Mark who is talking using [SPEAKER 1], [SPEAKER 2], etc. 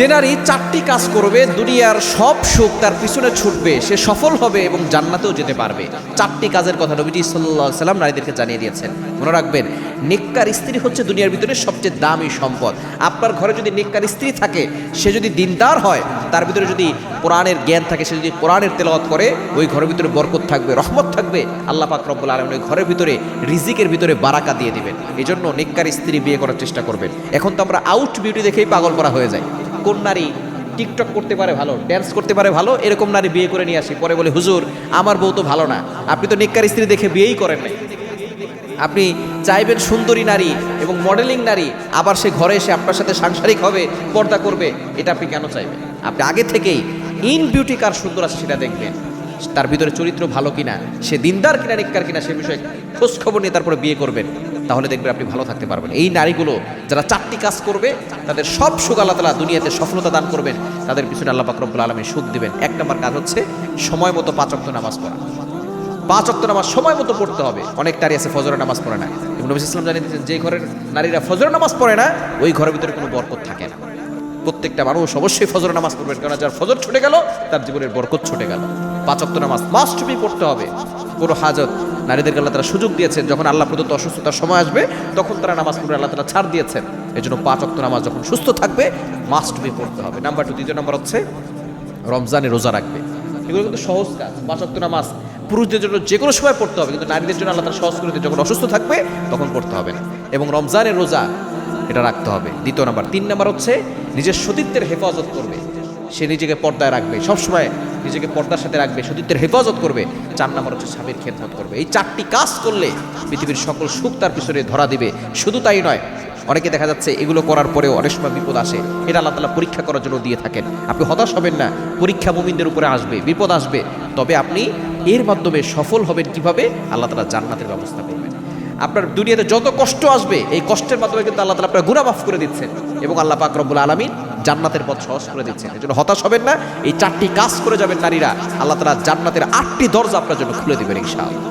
[SPEAKER 1] যে নারী চারটি কাজ করবে দুনিয়ার সব সুখ তার পিছনে ছুটবে, সে সফল হবে এবং জান্নাতেও যেতে পারবে। চারটি কাজের কথা নবীজি সাল্লাল্লাহু আলাইহি সাল্লাম নারীদেরকে জানিয়ে দিয়েছেন। মনে রাখবেন, নেককার স্ত্রী হচ্ছে দুনিয়ার ভিতরে সবচেয়ে দামি সম্পদ। আপনার ঘরে যদি নেককার স্ত্রী থাকে, সে যদি দিনদার হয়, তার ভিতরে যদি কোরআনের জ্ঞান থাকে, সে যদি কোরআনের তেলাওয়াত করে, ওই ঘরের ভিতরে বরকত থাকবে, রহমত থাকবে। আল্লাহ পাক রব্বুল আলামিন ওই ঘরের ভিতরে রিজিকের ভিতরে বারাকা দিয়ে দিবেন। এই জন্য নেককার স্ত্রী বিয়ে করার চেষ্টা করবেন। এখন তো আমরা আউট বিউটি দেখেই পাগল করা হয়ে যায়। কোন নারী টিকটক করতে পারে ভালো, ড্যান্স করতে পারে ভালো, এরকম নারী বিয়ে করে নিয়ে আসি, পরে বলে হুজুর আমার বউ তো ভালো না। আপনি তো নেককার স্ত্রী দেখে বিয়েই করেন নাই। আপনি চাইবেন সুন্দরী নারী এবং মডেলিং নারী, আবার সে ঘরে এসে আপনার সাথে সাংসারিক হবে, পর্দা করবে, এটা আপনি কেন চাইবেন? আপনি আগে থেকেই ইন বিউটি কার সুন্দর আছে সেটা দেখবেন, তার ভিতরে চরিত্র ভালো কিনা, সে দিনদার কিনা নেককার কিনা, সে বিষয়ে খোঁজ খবর নিয়ে তারপরে বিয়ে করবেন। তাহলে দেখবেন আপনি ভালো থাকতে পারবেন। এই নারীগুলো যারা চারটি কাজ করবে, তাদের সব সুখ আল্লাহ তাআলা দুনিয়াতে সফলতা দান করবেন, তাদের পিছনে আল্লাহ পাক রব্বুল আলামিন সুখ দিবেন। এক নম্বর কাজ হচ্ছে সময় মতো 5 ওয়াক্ত নামাজ পড়া। 5 ওয়াক্ত নামাজ সময় মতো পড়তে হবে। অনেক নারী আছে ফজরের নামাজ পড়ে না, এবং নবী সাল্লাল্লাহু আলাইহি ওয়াসাল্লাম জানিয়ে দিয়েছেন, যে ঘরের নারীরা ফজরের নামাজ পড়ে না, ওই ঘরের ভিতরে কোনো বরকত থাকে না। প্রত্যেকটা মানুষ অবশ্যই ফজরের নামাজ পড়বেন, কারণ যার ফজর ছুটে গেল তার জীবনের বরকত ছুটে গেল। 5 ওয়াক্ত নামাজ মাস্ট বি পড়তে হবে। পুরো হাজত নারীদেরকে আল্লাহ তাআলা সুযোগ দিয়েছেন, যখন আল্লাহ প্রদত্ত অসুস্থতার সময় আসবে তখন তারা নামাজ পড়ে আল্লাহ তাআলা ছাড় দিয়েছেন। এই জন্য 5 ওয়াক্ত নামাজ যখন সুস্থ থাকবে মাস্ট বি পড়তে হবে। নাম্বার 2, দ্বিতীয় নাম্বার হচ্ছে রমজানে রোজা রাখবে। এগুলো কিন্তু সহজ কাজ। 5 ওয়াক্ত নামাজ পুরুষদের জন্য যে কোনো সময় পড়তে হবে, কিন্তু নারীদের জন্য আল্লাহ তাআলা সহজ করে দিয়ে, যখন অসুস্থ থাকবে তখন পড়তে হবে না। এবং রমজানের রোজা এটা রাখতে হবে, দ্বিতীয় নাম্বার। 3 নাম্বার হচ্ছে নিজের সতীত্বের হেফাজত করবে। সে নিজেকে পর্দায় রাখবে, সবসময় নিজেকে পর্দার সাথে রাখবে, সতীত্বের হেফাজত করবে। 4 নাম্বার হচ্ছে স্বামীর খেদমত করবে। এই 4টি কাজ করলে পৃথিবীর সকল সুখ তার পিছনে ধরা দিবে। শুধু তাই নয়, অনেকে দেখা যাচ্ছে এগুলো করার পরেও অনেক সময় বিপদ আসে। এটা আল্লাহ তাআলা পরীক্ষা করার জন্য দিয়ে থাকেন। আপনি হতাশ হবেন না, পরীক্ষা মুমিনদের উপরে আসবে, বিপদ আসবে, তবে আপনি এর মাধ্যমে সফল হবেন। কিভাবে? আল্লাহ তাআলা জান্নাতের ব্যবস্থা করবেন। আপনার দুনিয়াতে যত কষ্ট আসবে, এই কষ্টের মাধ্যমে কিন্তু আল্লাহ তাআলা আপনার গুনাহ মাফ করে দিচ্ছেন, এবং আল্লাহ পাক রব্বুল আলামিন জান্নাতের পথ সহজ করে দিচ্ছেন। এজন্য হতাশ হবেন না। এই 4টি কাজ করে যাবেন নারীরা, আল্লাহ তাআলা জান্নাতের 8টি দরজা আপনার জন্য খুলে দিবেন ইনশাআল্লাহ।